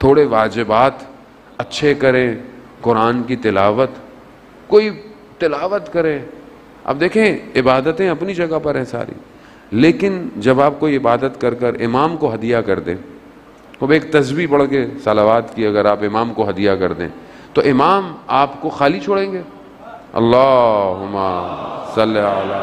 تھوڑے واجبات اچھے کریں، قرآن کی تلاوت، کوئی تلاوت کرے. اب دیکھیں عبادتیں اپنی جگہ پر ہیں ساری، لیکن جب آپ کوئی عبادت کر کر امام کو ہدیہ کر دیں، اب ایک تسبیح پڑھ کے صلوات کی اگر آپ امام کو ہدیہ کر دیں تو امام آپ کو خالی چھوڑیں گے؟ اللہم صلی علی.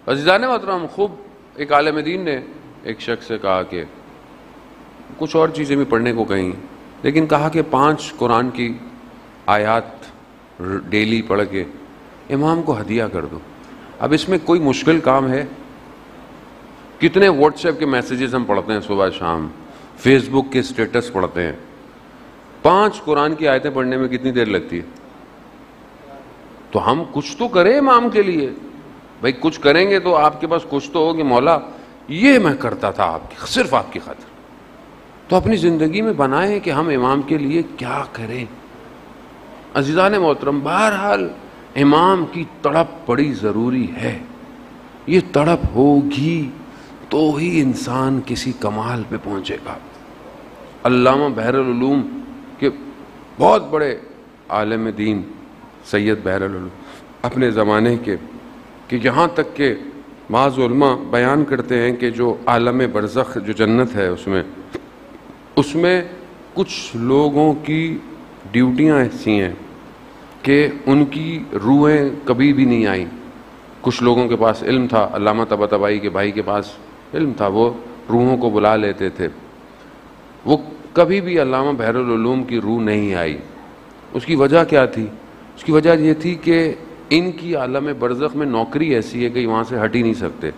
عزیزان محترم، خوب ایک عالم دین نے ایک شخص سے کہا کہ کچھ اور چیزیں بھی پڑھنے کو کہیں، لیکن کہا کہ 5 قرآن کی آیات ڈیلی پڑھ کے امام کو ہدیہ کر دو. اب اس میں کوئی مشکل کام ہے؟ کتنے واٹس ایپ کے میسیجز ہم پڑھتے ہیں صبح شام، فیس بک کے اسٹیٹس پڑھتے ہیں. 5 قرآن کی آیتیں پڑھنے میں کتنی دیر لگتی ہے؟ تو ہم کچھ تو کریں امام کے لیے. بھائی کچھ کریں گے تو آپ کے پاس کچھ تو ہو کہ مولا یہ میں کرتا تھا آپ کی صرف آپ کی خاطر. تو اپنی زندگی میں بنائیں کہ ہم امام کے لیے کیا کریں. عزیزان محترم، بہرحال امام کی تڑپ بڑی ضروری ہے. یہ تڑپ ہوگی تو ہی انسان کسی کمال پہ پہنچے گا. علامہ بحر العلوم کے بہت بڑے عالم دین سید بحر العلوم اپنے زمانے کے، کہ یہاں تک کہ بعض علماء بیان کرتے ہیں کہ جو عالم برزخ جو جنت ہے اس میں کچھ لوگوں کی ڈیوٹیاں ایسی ہیں کہ ان کی روحیں کبھی بھی نہیں آئیں. کچھ لوگوں کے پاس علم تھا، علامہ طباطبائی کے بھائی کے پاس علم تھا، وہ روحوں کو بلا لیتے تھے. وہ کبھی بھی علامہ بحر العلوم کی روح نہیں آئی. اس کی وجہ کیا تھی؟ اس کی وجہ یہ تھی کہ ان کی عالم برزخ میں نوکری ایسی ہے کہ وہاں سے ہٹ ہی نہیں سکتے.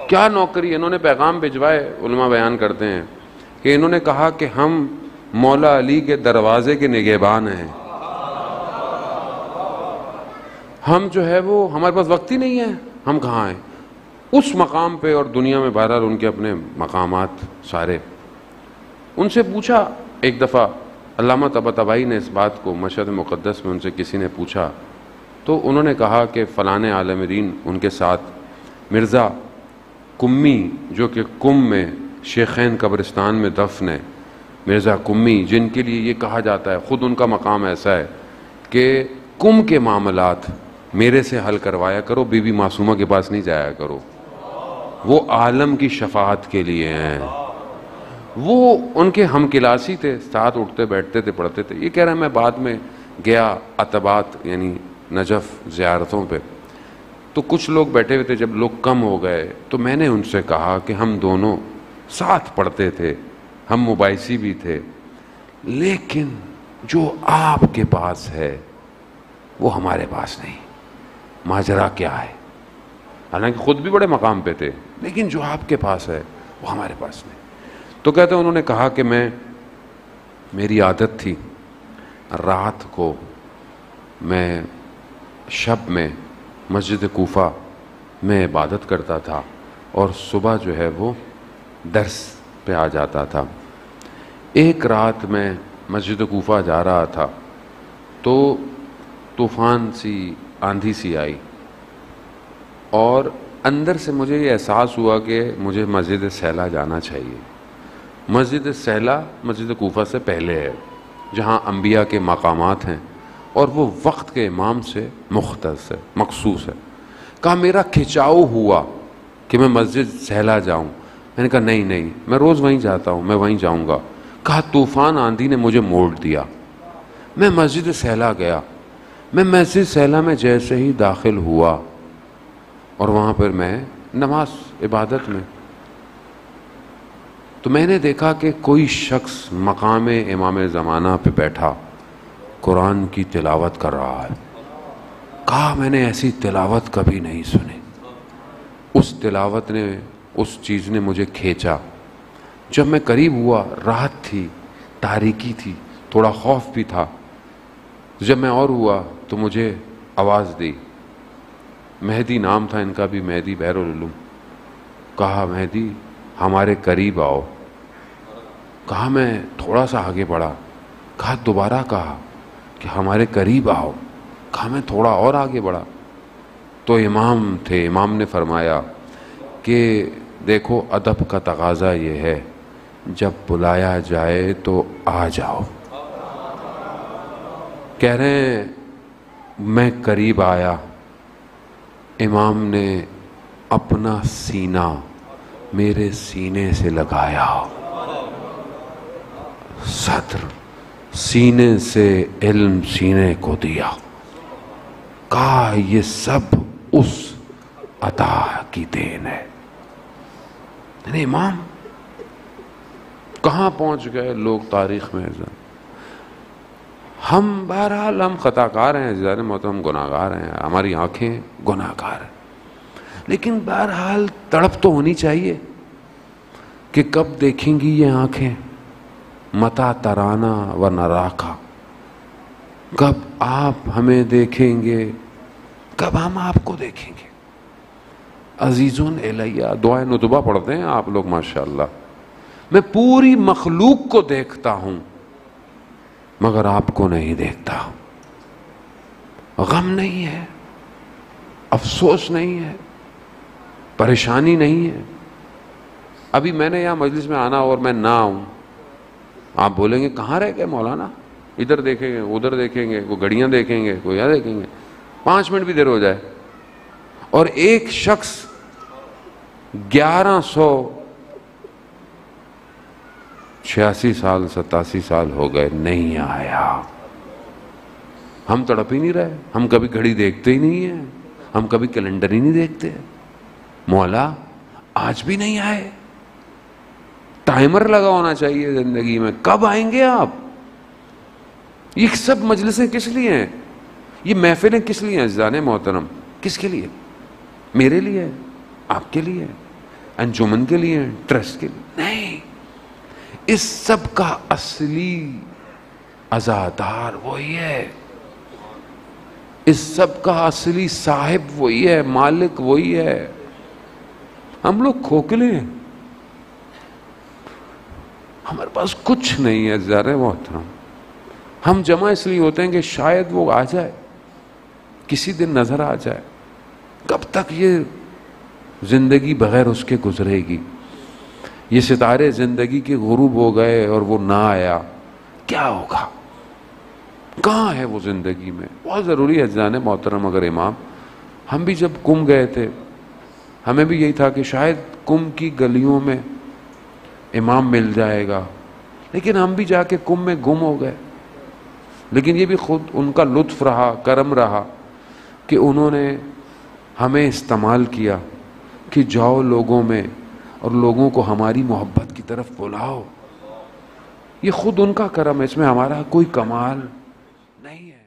کیا نوکری؟ انہوں نے پیغام بھجوائے، علماء بیان کرتے ہیں کہ انہوں نے کہا کہ ہم مولا علی کے دروازے کے نگہبان ہیں. ہم جو ہے وہ ہمارے پاس وقت ہی نہیں ہے، ہم کہاں ہیں اس مقام پہ. اور دنیا میں بہرحال ان کے اپنے مقامات سارے. ان سے پوچھا ایک دفعہ، علامہ طباطبائی نے اس بات کو مشہد مقدس میں ان سے کسی نے پوچھا تو انہوں نے کہا کہ فلاں عالم دین ان کے ساتھ مرزا کمی، جو کہ کم میں شیخین قبرستان میں دفن ہے، مرزا کمی، جن کے لیے یہ کہا جاتا ہے، خود ان کا مقام ایسا ہے کہ کم کے معاملات میرے سے حل کروایا کرو، بی بی معصومہ کے پاس نہیں جایا کرو. وہ عالم کی شفاعت کے لیے ہیں. وہ ان کے ہم کلاسی تھے، ساتھ اٹھتے بیٹھتے تھے، پڑھتے تھے. یہ کہہ رہا ہے میں بعد میں گیا عتبات یعنی نجف زیارتوں پہ، تو کچھ لوگ بیٹھے ہوئے تھے. جب لوگ کم ہو گئے تو میں نے ان سے کہا کہ ہم دونوں ساتھ پڑھتے تھے، ہم مباحثی بھی تھے، لیکن جو آپ کے پاس ہے وہ ہمارے پاس نہیں. ماجرا کیا ہے؟ حالانکہ خود بھی بڑے مقام پہ تھے، لیکن جو آپ کے پاس ہے وہ ہمارے پاس نہیں. تو کہتے ہیں انہوں نے کہا کہ میری عادت تھی رات کو میں شب میں مسجد کوفہ میں عبادت کرتا تھا اور صبح جو ہے وہ درس پہ آ جاتا تھا. ایک رات میں مسجد کوفہ جا رہا تھا تو طوفان سی آندھی سی آئی اور اندر سے مجھے یہ احساس ہوا کہ مجھے مسجد سہلا جانا چاہیے. مسجد سہلا مسجد کوفہ سے پہلے ہے، جہاں انبیاء کے مقامات ہیں اور وہ وقت کے امام سے مختص ہے، مخصوص ہے. کہا میرا کھچاؤ ہوا کہ میں مسجد سہلا جاؤں. میں نے کہا نہیں میں روز وہیں جاتا ہوں، میں وہیں جاؤں گا. کہا طوفان آندھی نے مجھے موڑ دیا. میں مسجد سہلا گیا. میں مسجد سہلا میں جیسے ہی داخل ہوا اور وہاں پر میں نماز عبادت میں، تو میں نے دیکھا کہ کوئی شخص مقام امام زمانہ پہ بیٹھا قرآن کی تلاوت کر رہا ہے. کہا میں نے ایسی تلاوت کبھی نہیں سنی. اس تلاوت نے، اس چیز نے مجھے کھینچا. جب میں قریب ہوا، رات تھی، تاریکی تھی، تھوڑا خوف بھی تھا. جب میں اور ہوا تو مجھے آواز دی. مہدی نام تھا ان کا بھی، مہدی بحر العلوم. کہا مہدی ہمارے قریب آؤ. کہا میں تھوڑا سا آگے بڑھا، کہا دوبارہ کہا کہ ہمارے قریب آؤ، کہا میں تھوڑا اور آگے بڑھا، تو امام تھے، امام نے فرمایا کہ دیکھو ادب کا تقاضا یہ ہے جب بلایا جائے تو آ جاؤ۔ کہہ رہے ہیں میں قریب آیا، امام نے اپنا سینہ میرے سینے سے لگایا، صدر سینے سے علم سینے کو دیا، کہا یہ سب اس عطا کی دین ہے۔ یعنی امام کہاں پہنچ گئے لوگ تاریخ میں۔ ہم بہرحال ہم خطا کار ہیں عزیزان محترم، گناہ گار ہیں، ہماری آنکھیں گناہ گار ہیں، لیکن بہرحال تڑپ تو ہونی چاہیے کہ کب دیکھیں گی یہ آنکھیں، متا ترانا و نراکا، کب آپ ہمیں دیکھیں گے، کب ہم آپ کو دیکھیں گے۔ عزیزون الیہ دعائے ندبہ پڑھتے ہیں آپ لوگ ماشاءاللہ، میں پوری مخلوق کو دیکھتا ہوں مگر آپ کو نہیں دیکھتا۔ غم نہیں ہے، افسوس نہیں ہے، پریشانی نہیں ہے۔ ابھی میں نے یہاں مجلس میں آنا اور میں نہ آؤں، آپ بولیں گے کہاں رہ گئے مولانا، ادھر دیکھیں گے ادھر دیکھیں گے، کوئی گھڑیاں دیکھیں گے کوئی یہاں دیکھیں گے، 5 منٹ بھی دیر ہو جائے اور ایک شخص 1186 سال 87 سال ہو گئے نہیں آیا، ہم تڑپ ہی نہیں رہے، ہم کبھی گھڑی دیکھتے ہی نہیں ہیں، ہم کبھی کیلنڈر ہی نہیں دیکھتے، مولا آج بھی نہیں آئے۔ ٹائمر لگا ہونا چاہیے زندگی میں، کب آئیں گے آپ؟ یہ سب مجلسیں کس لیے ہیں، یہ محفلیں کس لیے ہیں عزیزان محترم؟ کس کے لیے؟ میرے لیے، آپ کے لیے، انجمن کے لیے، ٹرسٹ کے لیے نہیں۔ اس سب کا اصلی عزادار وہی ہے، اس سب کا اصلی صاحب وہی ہے، مالک وہی ہے۔ ہم لوگ کھوکھلے ہیں، ہمارے پاس کچھ نہیں ہے عزیزان محترم۔ ہم جمع اس لیے ہوتے ہیں کہ شاید وہ آ جائے، کسی دن نظر آ جائے۔ کب تک یہ زندگی بغیر اس کے گزرے گی؟ یہ ستارے زندگی کے غروب ہو گئے اور وہ نہ آیا، کیا ہوگا؟ کہاں ہے وہ زندگی میں؟ بہت ضروری ہے عزیزان محترم۔ اگر امام، ہم بھی جب کم گئے تھے ہمیں بھی یہی تھا کہ شاید کم کی گلیوں میں امام مل جائے گا، لیکن ہم بھی جا کے کم میں گم ہو گئے۔ لیکن یہ بھی خود ان کا لطف رہا، کرم رہا کہ انہوں نے ہمیں استعمال کیا کہ جاؤ لوگوں میں اور لوگوں کو ہماری محبت کی طرف بلاؤ۔ یہ خود ان کا کرم ہے، اس میں ہمارا کوئی کمال نہیں ہے۔